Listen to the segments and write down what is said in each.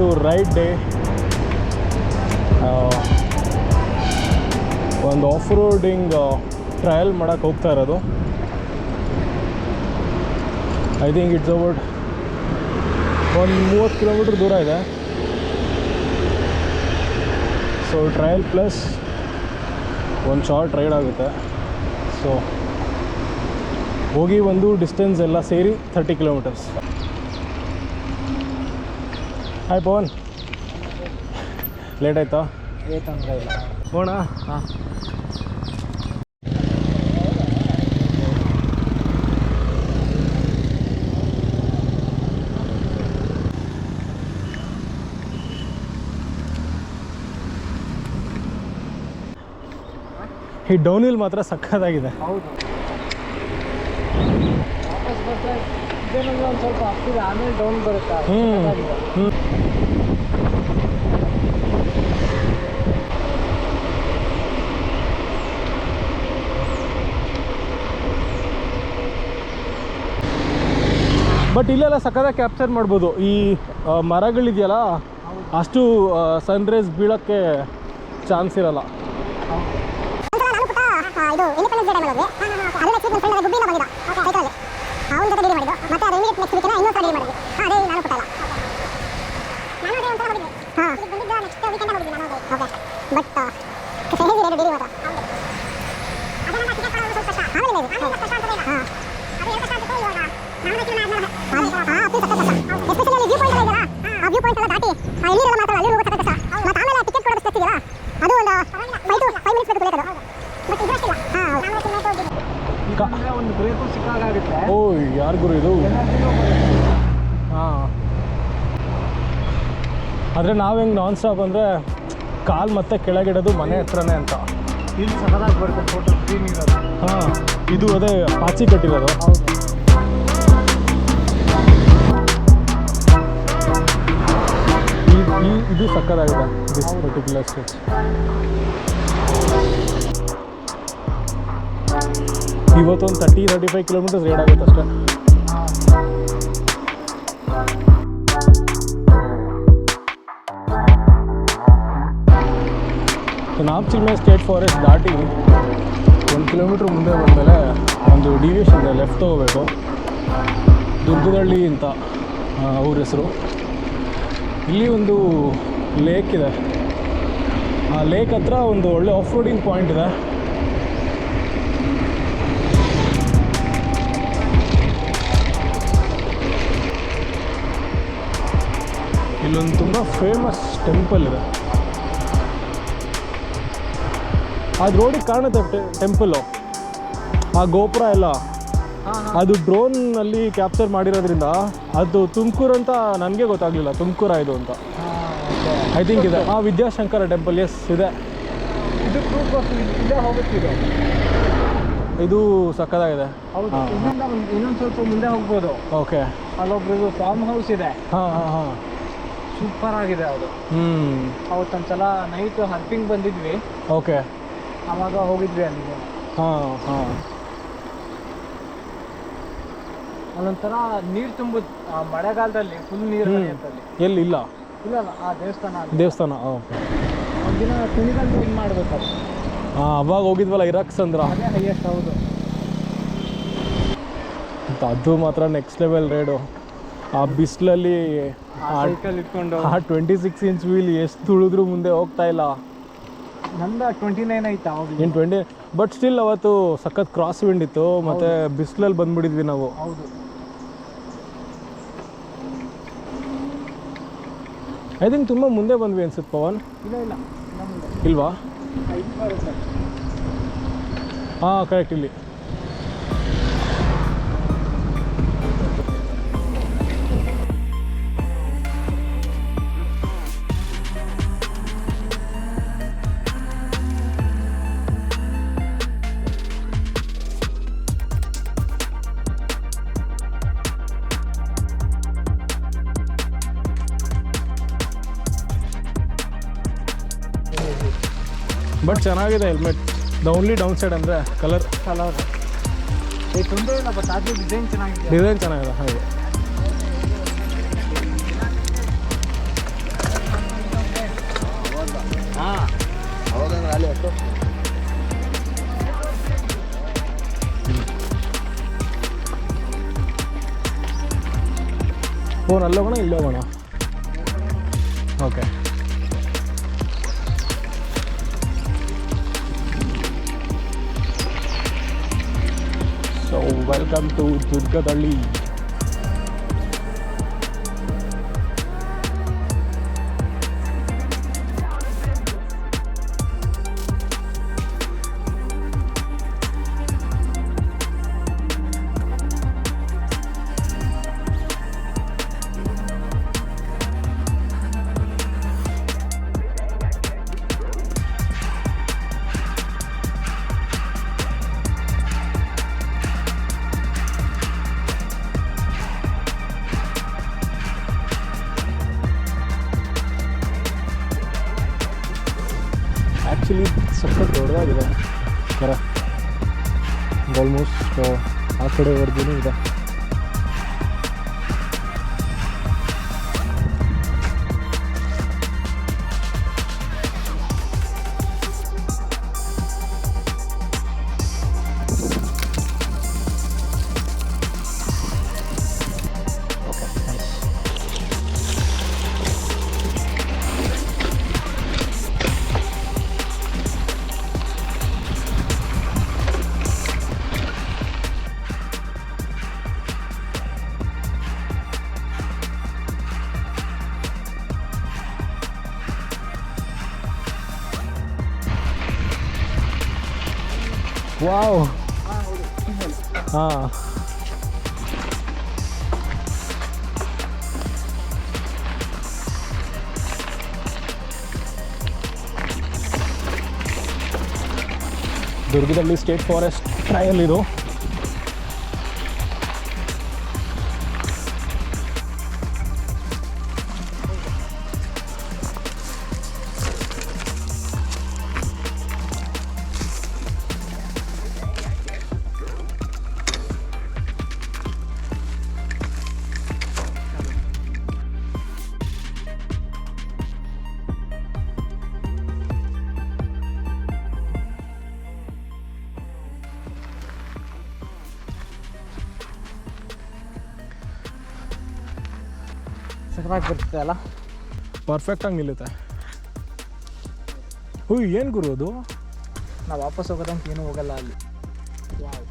ಇವತ್ತು ride day. ಒಂದು off roading trial ಮಾಡೋಕ್ಕೆ ಹೋಗ್ತಾ ಇರೋದು. ಐ ಥಿಂಕ್ ಇಟ್ಸ್ ಅಬೌಟ್ ಒಂದು 30 ಕಿಲೋಮೀಟ್ರ್ ದೂರ ಇದೆ. ಸೊ ಟ್ರಯಲ್ ಪ್ಲಸ್ ಒಂದು ಶಾರ್ಟ್ ರೈಡ್ ಆಗುತ್ತೆ. ಸೊ ಹೋಗಿ ಒಂದು ಡಿಸ್ಟೆನ್ಸ್ ಎಲ್ಲ ಸೇರಿ 30 ಕಿಲೋಮೀಟರ್ಸ್. ಹಾಯ್ ಪವನ್, ಲೇಟ್ ಆಯಿತಾ? ಲೇಟ್ ಅಂದರೆ ಇಲ್ಲ, ಹೋಣ. ಹಾಂ, ಈ ಡೌನ್ ಹಿಲ್ ಮಾತ್ರ ಸಕ್ಕತ್ತಾಗಿದೆ. ಹೌದು. ವಾಪಸ್ ಬರ್ತಾರೆ ಇದೇನಂದ್ರೆ ಒಂದು ಸ್ವಲ್ಪ ಆಗ್ತಿದೆ, ಆಮೇಲೆ ಡೌನ್ ಬರುತ್ತೆ. ಬಟ್ ಇಲ್ಲೆಲ್ಲ ಸಕ್ಕತ್ತಾಗಿ ಕ್ಯಾಪ್ಚರ್ ಮಾಡ್ಬೋದು. ಈ ಮರಗಳಿದೆಯಲ್ಲ, ಅಷ್ಟು ಸನ್ರೈಸ್ ಬೀಳೋಕ್ಕೆ ಚಾನ್ಸ್ ಇರಲ್ಲ. ಇದು ಇಂಡಿಪೆಂಡೆನ್ಸ್ ಡೇ ಟೈಮಲ್ಲಿ ಅಲ್ಲಿ ನೆಕ್ಸ್ಟ್ ವೀಕ್ ನನ್ನ ಫ್ರೆಂಡ್ ಗುಬ್ಬಿಯಿಂದ ಬಂದಿದ್ದ ಸೈಕಲಲ್ಲಿ, ಅವನ ಜೊತೆ ಡೀಲ್ ಮಾಡಿದ್ದು. ಮತ್ತೆ ಅದು ಇಮಿಡಿಯೇಟ್ ನೆಕ್ಸ್ಟ್ ವೀಕ್ನ ಇನ್ನೊಂದು ಡೀಲ್ ಮಾಡಿದ್ವಿ. ಅದೇ ನಾನು ಕೊಟ್ಟಲ್ಲ, ನಾನು ಅದೇ ಒಂದ್ಸಲ ಹೋಗಿದ್ದೆ. ಹಾಂ, ಬಂದಿದ್ದ ನೆಕ್ಸ್ಟ್ ವೀಕೆಂಡ್ ಹೋಗಿದ್ದೆ ನಾನು. Okay, but silage rate deal ಮಾತ್ರ ಅದನ್ನ ಟಿಕೆಟ್ ಮಾಡೋದು ಸ್ವಲ್ಪ ಕಷ್ಟ. ಆಮೇಲೆ ಕಷ್ಟ ಅಂತ ಇಲ್ಲ. ಹಾಂ, ಅದು ಏನು ಕಷ್ಟ ಅಂತ ಇವಾಗ ನಾನು ಎಸ್ಪೆಷಲಿ ಅಲ್ಲಿ ವ್ಯೂ ಪಾಯಿಂಟ್ ಎಲ್ಲ ಇದೆಯಲ್ಲ, ಆ ವ್ಯೂ ಪಾಯಿಂಟ್ ಎಲ್ಲ ದಾಟಿ ಇಲ್ಲಿರಲ್ಲ ಮಾತ್ರ ಅಲ್ಲಿ ಹೋಗೋದು ಕಷ್ಟ. ಮತ್ತು ಆಮೇಲೆ ಟಿಕೆಟ್ ಕೊಡೋದು ಕಷ್ಟಿದೆಯಲ್ಲ, ಅದು ಒಂದು 5 ಮಿನಿಟ್ಸ್ ಬೇಕು ಬೇಕಾದ್ರೆ. ಬಟ್ ಇದಷ್ಟಿಲ್ಲ. ಹಾಂ, ಒಂದು ಬ್ರೇಕು ಸಿಕ್ಕಾಗುತ್ತೆ. ಓ, ಯಾರು ಗುರು ಇದು? ಹಾಂ, ಆದರೆ ನಾವು ಹೆಂಗೆ ನಾನ್ ಸ್ಟಾಪ್ ಅಂದರೆ ಕಾಲು ಮತ್ತೆ ಕೆಳಗಿಡೋದು ಮನೆ ಹತ್ರನೇ ಅಂತ. ಇಲ್ಲಿ ಸಡನ್ನಾಗಿ ಬರುತ್ತೆ ಫೋಟೋ ಸ್ಕ್ರೀನ್ ಇರೋದು. ಹಾಂ, ಇದು ಅದೇ ಪಾಚಿ ಕಟ್ಟಿರೋದು. ಹೌದು. ಇದು ಸಕ್ಕತ್ತಾಗಿದೆ ದಿಸ್ ಪರ್ಟಿಕ್ಯುಲರ್ ಸ್ಟೇಜ್. ಇವತ್ತೊಂದು 30-35 ಕಿಲೋಮೀಟರ್ಸ್ ರೈಡ್ ಆಗುತ್ತೆ ಅಷ್ಟೇ. ನಾಗಚಿಲ್ಮೆ ಸ್ಟೇಟ್ ಫಾರೆಸ್ಟ್ ದಾಟಿ 1 ಕಿಲೋಮೀಟ್ರ್ ಮುಂದೆ ಬಂದಮೇಲೆ ಒಂದು ಡಿವಿಯೇಷನ್ ಇದೆ, ಲೆಫ್ಟ್ ತೊಗೋಬೇಕು. ದುರ್ಗದಹಳ್ಳಿ ಅಂತ ಅವ್ರ ಹೆಸರು. ಇಲ್ಲಿ ಒಂದು ಲೇಕ್ ಇದೆ. ಆ ಲೇಕ್ ಹತ್ರ ಒಂದು ಒಳ್ಳೆ ಆಫ್ ರೋಡಿಂಗ್ ಪಾಯಿಂಟ್ ಇದೆ. ಇಲ್ಲೊಂದು ತುಂಬ ಫೇಮಸ್ ಟೆಂಪಲ್ ಇದೆ. ಅದು ರೋಡಿಗೆ ಕಾಣುತ್ತೆ ಟೆಂಪಲ್ಲು. ಆ ಗೋಪುರ ಎಲ್ಲ ಅದು ಡ್ರೋನಲ್ಲಿ ಕ್ಯಾಪ್ಚರ್ ಮಾಡಿರೋದ್ರಿಂದ ಅದು ತುಮಕೂರು ಅಂತ ನನಗೆ ಗೊತ್ತಾಗಲಿಲ್ಲ. ತುಮಕೂರ ಇದು ಅಂತ ಐ ಥಿಂಕ್ ಇದೆ. ವಿದ್ಯಾಶಂಕರ ಟೆಂಪಲ್, ಎಸ್ ಇದೆ. ಇದು ಪ್ರೂಫ್ ಆಫ್ ಇಲ್ಲೇ ಹೋಗುತ್ತಿದೆ. ಇದು ಸಕ್ಕತ್ತಾಗಿದೆ. ಹೌದು, ಇನ್ನೊಂದು ಸ್ವಲ್ಪ ಮುಂದೆ ಹೋಗ್ಬೋದು. ಓಕೆ, ಅಲ್ಲೊಬ್ರದ್ದು ಫಾರ್ಮ್ ಹೌಸ್ ಇದೆ. ಹಾಂ ಹಾಂ ಹಾಂ, ಸೂಪರ್ ಆಗಿದೆ ಅದು. ಅವತ್ತೊಂದ್ಸಲ ನೈಟ್ ಹರ್ಪಿಂಗ್ ಬಂದಿದ್ವಿ. ಓಕೆ, ಆವಾಗ ಹೋಗಿದ್ವಿ ಅಲ್ಲಿಗೆ. ಹಾಂ ಹಾಂ, ಅಲ್ಲೊಂಥರ ನೀರು ತುಂಬುದು ಮಳೆಗಾಲದಲ್ಲಿ, ಫುಲ್ ನೀರು ಹರಿಯುತ್ತಲ್ಲಿ. ಎಲ್ಲಿ? ಇಲ್ಲ ಇಲ್ಲ, ಆ ದೇವಸ್ಥಾನ. ಓಕೆ, ಒಂದಿನ ಕುಣಿಗಲ್ ಇದು ಮಾಡ್ಬೇಕಾದ್ರೆ. ಹಾಂ, ಅವಾಗ ಹೋಗಿದ್ವಲ್ಲ ಇರಾಕ್ಸ್ ಅಂದ್ರೆ, ಅದೇ ಹೈಯೆಸ್ಟ್. ಹೌದು, ಅದು ಮಾತ್ರ ನೆಕ್ಸ್ಟ್ ಲೆವೆಲ್ ರೈಡು. ಆ ಬಿಸಿಲಲ್ಲಿ ಸೈಕಲ್ ಇಟ್ಕೊಂಡು ಆ 26 ಇಂಚ್ ವೀಲ್ ಎಷ್ಟು ತುಳಿದ್ರೂ ಮುಂದೆ ಹೋಗ್ತಾ ಇಲ್ಲ. ನಮ್ದು 29 ಆಯ್ತಾ ಅವಾಗ. ಏನು 20, ಬಟ್ ಸ್ಟಿಲ್ ಅವತ್ತು ಸಖತ್ ಕ್ರಾಸ್ ವಿಂಡ್ ಇತ್ತು. ಮತ್ತು ಬಿಸಿಲಲ್ಲಿ ಬಂದ್ಬಿಟ್ಟಿದ್ವಿ ನಾವು. ಹೌದು, ಐ ಥಿಂಕ್ ತುಂಬ ಮುಂದೆ ಬಂದ್ವಿ ಅನ್ಸುತ್ತೆ ಪವನ್. ಇಲ್ಲ ಇಲ್ವಾ? ಹಾಂ, ಕರೆಕ್ಟ್, ಇಲ್ಲಿ. ಬಟ್ ಚೆನ್ನಾಗಿದೆ helmet. The only down side ಅಂದರೆ ಕಲರ್ ತೊಂದರೆ ಇಲ್ಲ. ಬಟ್ ಅದು ಡಿಸೈನ್ ಚೆನ್ನಾಗಿದೆ. ಡಿಸೈನ್ ಚೆನ್ನಾಗಿದೆ. ಹಾಗೆ ಫೋನ್ ಅಲ್ಲಿ ಹೋಗೋಣ ಇಲ್ಲಿ ಹೋಗೋಣ? Okay. So welcome to Durgadahalli. Actually ಸಖತ್ ದೊಡ್ಡದಾಗಿದೆ ಕೆರೆ, ಆಲ್ಮೋಸ್ಟ್ ಆ ಕಡೆವರೆಗೂ ಇದೆ. ವಾವ್. ಹಾಂ, ದುರ್ಗದಲ್ಲಿ ಸ್ಟೇಟ್ ಫಾರೆಸ್ಟ್ ಟ್ರಯಲ್ ಇದು. ಸಖತ್ತಾಗಿ ಬರ್ತದೆ ಅಲ್ಲ, ಪರ್ಫೆಕ್ಟಾಗಿ ನಿಲ್ಲುತ್ತೆ. ಹುಯ್, ಏನು ಗುರು ಅದು? ನಾವು ವಾಪಸ್ ಹೋಗೋದಂತ ಏನೂ ಹೋಗಲ್ಲ ಅಲ್ಲಿ. Wow,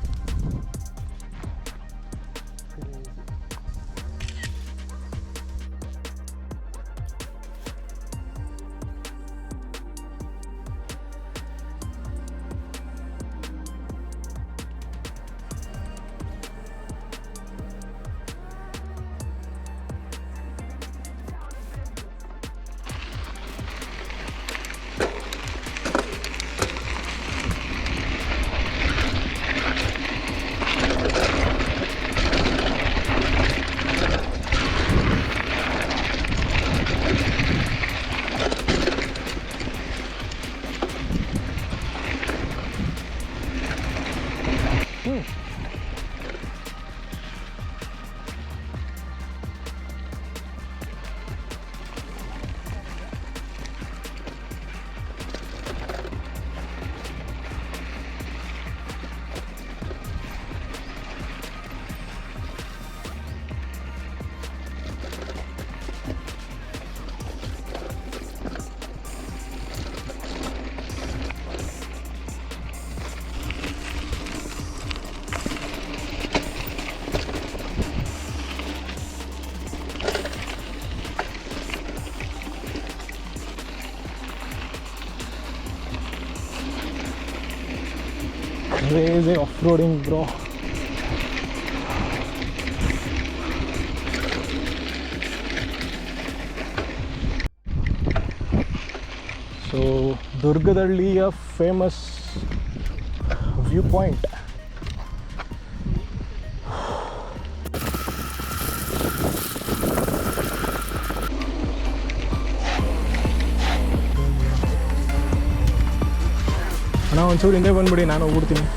crazy off-roading, bro. So Durgadahalliಯ ಫೇಮಸ್ ವ್ಯೂ ಪಾಯಿಂಟ್. ಅಣ್ಣ ಒಂಚೂರು ಹಿಂದೆ ಬಂದ್ಬಿಡಿ, ನಾನು ಹೋಗ್ಬಿಡ್ತೀನಿ.